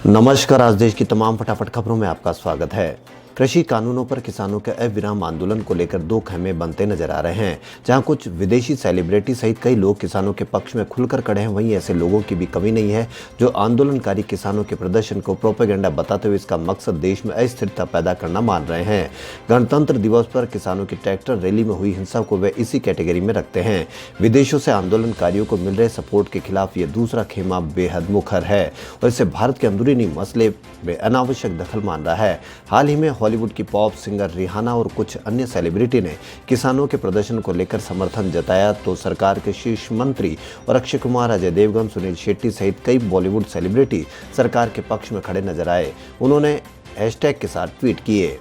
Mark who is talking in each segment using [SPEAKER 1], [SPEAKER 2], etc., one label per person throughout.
[SPEAKER 1] नमस्कार। आज देश की तमाम फटाफट खबरों में आपका स्वागत है। कृषि कानूनों पर किसानों के अविराम आंदोलन को लेकर दो खेमे बनते नजर आ रहे हैं। जहां कुछ विदेशी सेलिब्रिटी सहित कई लोग किसानों के पक्ष में खुलकर खड़े हैं, वहीं ऐसे लोगों की भी कमी नहीं है जो आंदोलनकारी किसानों के प्रदर्शन को प्रोपेगेंडा बताते हुए इसका मकसद देश में अस्थिरता पैदा करना मान रहे हैं। गणतंत्र दिवस पर किसानों की ट्रैक्टर रैली में हुई हिंसा को वे इसी कैटेगरी में रखते हैं। विदेशों से आंदोलनकारियों को मिल रहे सपोर्ट के खिलाफ ये दूसरा खेमा बेहद मुखर है और इसे भारत के अंदरूनी मसले में अनावश्यक दखल मान रहा है। हाल ही में हॉलीवुड की पॉप सिंगर रिहाना और कुछ अन्य सेलिब्रिटी ने किसानों के प्रदर्शन को लेकर समर्थन जताया तो सरकार के शीर्ष मंत्री और अक्षय कुमार, अजय देवगन, सुनील शेट्टी सहित कई बॉलीवुड सेलिब्रिटी सरकार के पक्ष में खड़े नजर आए। उन्होंने हैशटैग के साथ ट्वीट किए।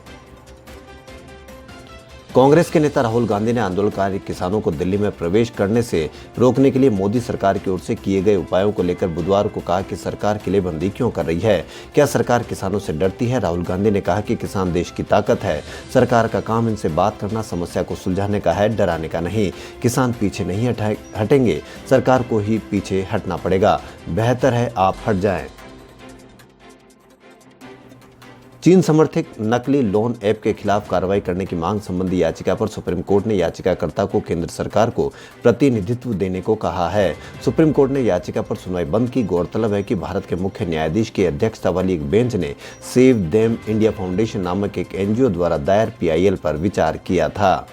[SPEAKER 1] कांग्रेस के नेता राहुल गांधी ने आंदोलनकारी किसानों को दिल्ली में प्रवेश करने से रोकने के लिए मोदी सरकार की ओर से किए गए उपायों को लेकर बुधवार को कहा कि सरकार किलेबंदी क्यों कर रही है, क्या सरकार किसानों से डरती है। राहुल गांधी ने कहा कि किसान देश की ताकत है, सरकार का काम इनसे बात करना, समस्या को सुलझाने का है, डराने का नहीं। किसान पीछे नहीं हटेंगे, सरकार को ही पीछे हटना पड़ेगा, बेहतर है आप हट जाएं। चीन समर्थित नकली लोन ऐप के खिलाफ कार्रवाई करने की मांग संबंधी याचिका पर सुप्रीम कोर्ट ने याचिकाकर्ता को केंद्र सरकार को प्रतिनिधित्व देने को कहा है। सुप्रीम कोर्ट ने याचिका पर सुनवाई बंद की। गौरतलब है कि भारत के मुख्य न्यायाधीश की अध्यक्षता वाली एक बेंच ने सेव देम इंडिया फाउंडेशन नामक एक एनजीओ द्वारा दायर पीआईएल पर विचार किया था।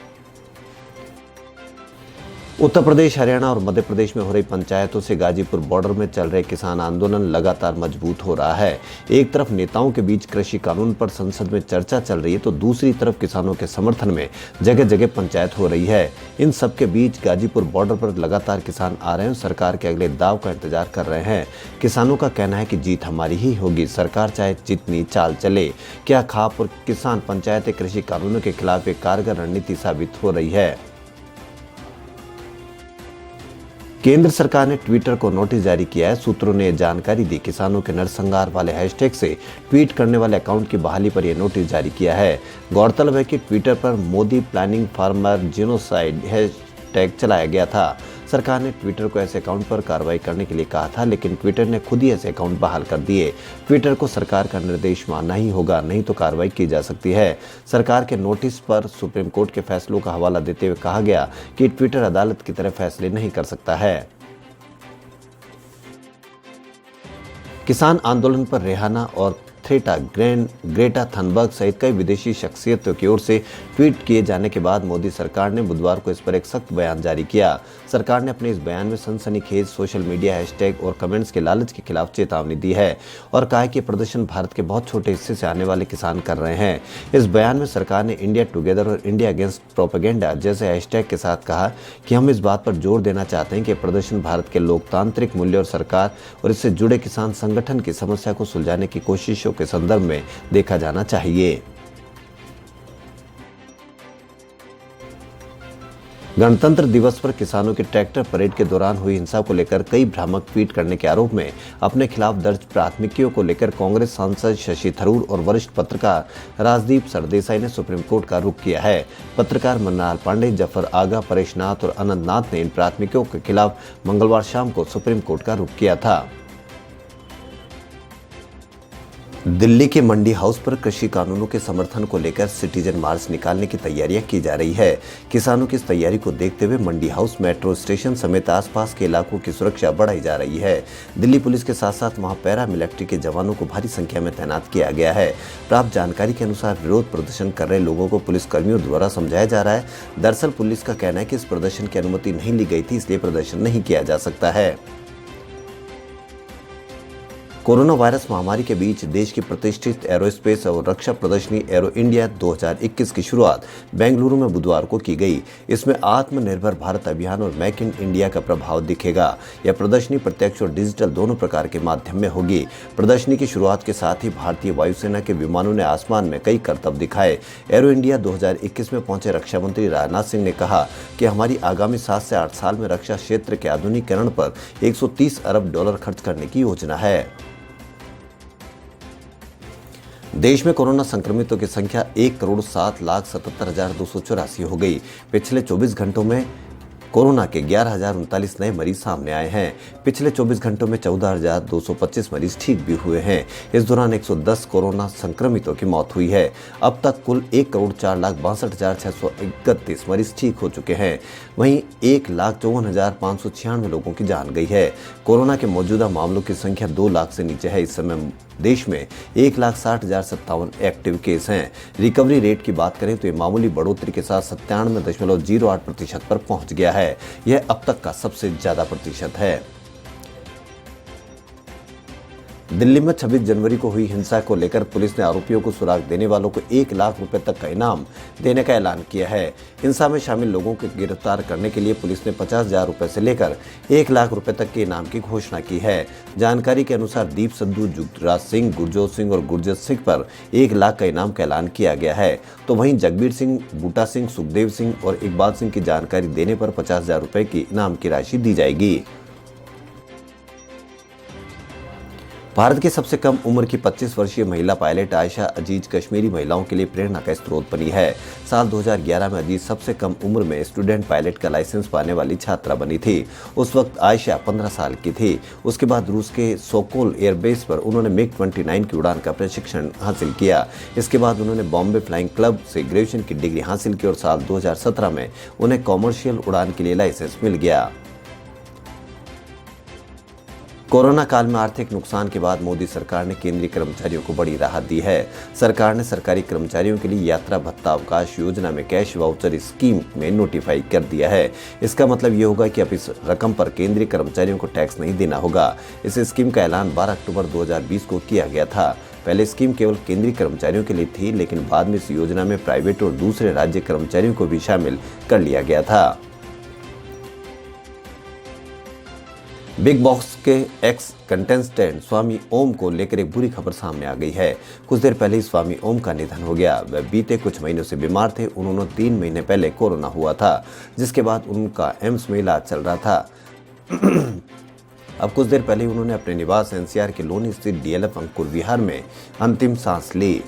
[SPEAKER 1] उत्तर प्रदेश, हरियाणा और मध्य प्रदेश में हो रही पंचायतों से गाजीपुर बॉर्डर में चल रहे किसान आंदोलन लगातार मजबूत हो रहा है। एक तरफ नेताओं के बीच कृषि कानून पर संसद में चर्चा चल रही है तो दूसरी तरफ किसानों के समर्थन में जगह जगह पंचायत हो रही है। इन सब के बीच गाजीपुर बॉर्डर पर लगातार किसान आ रहे हैं और सरकार के अगले दाव का इंतजार कर रहे हैं। किसानों का कहना है कि जीत हमारी ही होगी, सरकार चाहे जितनी चाल चले। क्या खाप और किसान पंचायतें कृषि कानूनों के खिलाफ एक कारगर रणनीति साबित हो रही है। केंद्र सरकार ने ट्विटर को नोटिस जारी किया है। सूत्रों ने जानकारी दी। किसानों के नरसंहार वाले हैशटैग से ट्वीट करने वाले अकाउंट की बहाली पर यह नोटिस जारी किया है। गौरतलब है कि ट्विटर पर Modi planning farmer genocide hashtag चलाया गया था। सरकार ने ट्विटर को ऐसे अकाउंट पर कार्रवाई करने के लिए कहा था, लेकिन ट्विटर ने खुद ही ऐसे अकाउंट बहाल कर दिए। ट्विटर को सरकार का निर्देश मानना ही होगा, नहीं तो कार्रवाई की जा सकती है। सरकार के नोटिस पर सुप्रीम कोर्ट के फैसलों का हवाला देते हुए कहा गया कि ट्विटर अदालत की तरह फैसले नहीं कर सकता है। किसान आंदोलन पर रिहाना और ग्रेटा थनबर्ग सहित कई विदेशी शख्सियतों की ओर से ट्वीट किए जाने के बाद मोदी सरकार ने बुधवार को इस पर एक सख्त बयान जारी किया। सरकार ने अपने इस बयान में सनसनीखेज सोशल मीडिया हैशटैग और कमेंट्स के लालच के खिलाफ चेतावनी दी है और कहा है कि प्रदर्शन भारत के बहुत छोटे हिस्से से आने वाले किसान कर रहे हैं। इस बयान में सरकार ने इंडिया टुगेदर और इंडिया अगेंस्ट प्रोपेगेंडा जैसे हैशटैग के साथ कहा कि हम इस बात पर जोर देना चाहते हैं कि प्रदर्शन भारत के लोकतांत्रिक मूल्य और सरकार और इससे जुड़े किसान संगठन की समस्या को सुलझाने की कोशिशों के संदर्भ में देखा जाना चाहिए। गणतंत्र दिवस पर किसानों की ट्रैक्टर परेड के दौरान हुई हिंसा को लेकर कई भ्रामक ट्वीट करने के आरोप में अपने खिलाफ दर्ज प्राथमिकियों को लेकर कांग्रेस सांसद शशि थरूर और वरिष्ठ पत्रकार राजदीप सरदेसाई ने सुप्रीम कोर्ट का रुख किया है। पत्रकार मन्नालाल पांडे, जफर आगा, परेश नाथ और अनंत नाथ ने इन प्राथमिकियों के खिलाफ मंगलवार शाम को सुप्रीम कोर्ट का रुख किया था। दिल्ली के मंडी हाउस पर कृषि कानूनों के समर्थन को लेकर सिटीजन मार्च निकालने की तैयारियां की जा रही है। किसानों की इस तैयारी को देखते हुए मंडी हाउस, मेट्रो स्टेशन समेत आसपास के इलाकों की सुरक्षा बढ़ाई जा रही है। दिल्ली पुलिस के साथ साथ वहां पैरा मिलिट्री के जवानों को भारी संख्या में तैनात किया गया है। प्राप्त जानकारी के अनुसार विरोध प्रदर्शन कर रहे लोगों को पुलिस कर्मियों द्वारा समझाया जा रहा है। दरअसल पुलिस का कहना है कि इस प्रदर्शन की अनुमति नहीं ली गई थी, इसलिए प्रदर्शन नहीं किया जा सकता है। कोरोना वायरस महामारी के बीच देश की प्रतिष्ठित एरोस्पेस और रक्षा प्रदर्शनी एरो इंडिया 2021 की शुरुआत बेंगलुरु में बुधवार को की गई। इसमें आत्मनिर्भर भारत अभियान और मेक इन इंडिया का प्रभाव दिखेगा। यह प्रदर्शनी प्रत्यक्ष और डिजिटल दोनों प्रकार के माध्यम में होगी। प्रदर्शनी की शुरुआत के साथ ही भारतीय वायुसेना के विमानों ने आसमान में कई करतब दिखाए। एरो इंडिया 2021 में पहुंचे रक्षा मंत्री राजनाथ सिंह ने कहा कि हमारी आगामी 7 से 8 साल में रक्षा क्षेत्र के आधुनिकीकरण पर $130 अरब खर्च करने की योजना है। देश में कोरोना संक्रमितों की संख्या 1,07,77,284 हो गई। पिछले 24 घंटों में कोरोना के 11,039 नए मरीज सामने आए हैं। पिछले 24 घंटोों में 14,225 मरीज ठीक भी हुए हैं। इस दौरान 110 कोरोना संक्रमितों की मौत हुई है। अब तक कुल 1,04,62,631 मरीज ठीक हो चुके हैं। वहीं 1,54,596 लोगों की जान गई है। कोरोना के मौजूदा मामलों की संख्या 2 लाख से नीचे है। इस समय देश में 1,60,057 एक्टिव केस हैं। रिकवरी रेट की बात करें तो ये मामूली बढ़ोतरी के साथ 97.08% पर पहुंच गया है। यह अब तक का सबसे ज्यादा प्रतिशत है। दिल्ली में 26 जनवरी को हुई हिंसा को लेकर पुलिस ने आरोपियों को सुराग देने वालों को 1 लाख रुपए तक का इनाम देने का ऐलान किया है। हिंसा में शामिल लोगों को गिरफ्तार करने के लिए पुलिस ने 50,000 रुपए से लेकर 1 लाख रुपए तक के इनाम की घोषणा की है। जानकारी के अनुसार दीप संधू, जुगराज सिंह, गुरजोत सिंह और गुरजत सिंह पर 1 लाख का इनाम का ऐलान किया गया है। तो वहीं जगबीर सिंह, बूटा सिंह, सुखदेव सिंह और इकबाल सिंह की जानकारी देने पर 50,000 रुपए की इनाम की राशि दी जाएगी। भारत की सबसे कम उम्र की 25 वर्षीय महिला पायलट आयशा अजीज कश्मीरी महिलाओं के लिए प्रेरणा का स्रोत बनी है। साल 2011 में अजीज सबसे कम उम्र में स्टूडेंट पायलट का लाइसेंस पाने वाली छात्रा बनी थी। उस वक्त आयशा 15 साल की थी। उसके बाद रूस के सोकोल एयरबेस पर उन्होंने मिग-29 की उड़ान का प्रशिक्षण हासिल किया। इसके बाद उन्होंने बॉम्बे फ्लाइंग क्लब से ग्रेजुएशन की डिग्री हासिल की और साल 2017 में उन्हें कॉमर्शियल उड़ान के लिए लाइसेंस मिल गया। कोरोना काल में आर्थिक नुकसान के बाद मोदी सरकार ने केंद्रीय कर्मचारियों को बड़ी राहत दी है। सरकार ने सरकारी कर्मचारियों के लिए यात्रा भत्ता अवकाश योजना में कैश वाउचर स्कीम में नोटिफाई कर दिया है। इसका मतलब ये होगा कि अब इस रकम पर केंद्रीय कर्मचारियों को टैक्स नहीं देना होगा। इस स्कीम का ऐलान 12 अक्टूबर 2020 को किया गया था। पहले स्कीम केवल केंद्रीय कर्मचारियों के लिए थी, लेकिन बाद में इस योजना में प्राइवेट और दूसरे राज्य कर्मचारियों को भी शामिल कर लिया गया था। बिग बॉस के एक्स कंटेस्टेंट स्वामी ओम को लेकर एक बुरी खबर सामने आ गई है। कुछ देर पहले ही स्वामी ओम का निधन हो गया। वह बीते कुछ महीनों से बीमार थे। उन्होंने 3 महीने पहले कोरोना हुआ था, जिसके बाद उनका एम्स में इलाज चल रहा था। अब कुछ देर पहले उन्होंने अपने निवास एनसीआर के लोनी स्थित डीएलएफ अंकुर विहार में अंतिम सांस ली।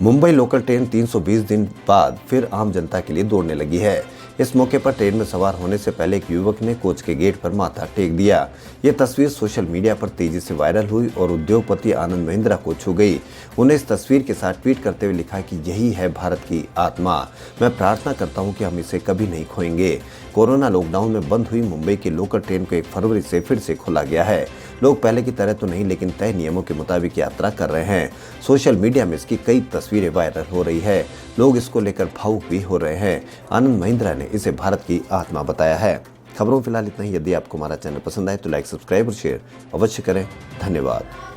[SPEAKER 1] मुंबई लोकल ट्रेन 320 दिन बाद फिर आम जनता के लिए दौड़ने लगी है। इस मौके पर ट्रेन में सवार होने से पहले एक युवक ने कोच के गेट पर माथा टेक दिया। ये तस्वीर सोशल मीडिया पर तेजी से वायरल हुई और उद्योगपति आनंद महिंद्रा को छू गई। उन्हें इस तस्वीर के साथ ट्वीट करते हुए लिखा कि यही है भारत की आत्मा। मैं प्रार्थना करता हूं कि हम इसे कभी नहीं खोएंगे। कोरोना लॉकडाउन में बंद हुई मुंबई की लोकल ट्रेन को 1 फरवरी से फिर से खोला गया है। लोग पहले की तरह तो नहीं, लेकिन तय नियमों के मुताबिक यात्रा कर रहे हैं। सोशल मीडिया में इसकी कई तस्वीरें वायरल हो रही है। लोग इसको लेकर भावुक भी हो रहे हैं। आनंद महिंद्रा ने इसे भारत की आत्मा बताया है। खबरों फिलहाल इतना ही। यदि आपको हमारा चैनल पसंद आए तो लाइक, सब्सक्राइब और शेयर अवश्य करें। धन्यवाद।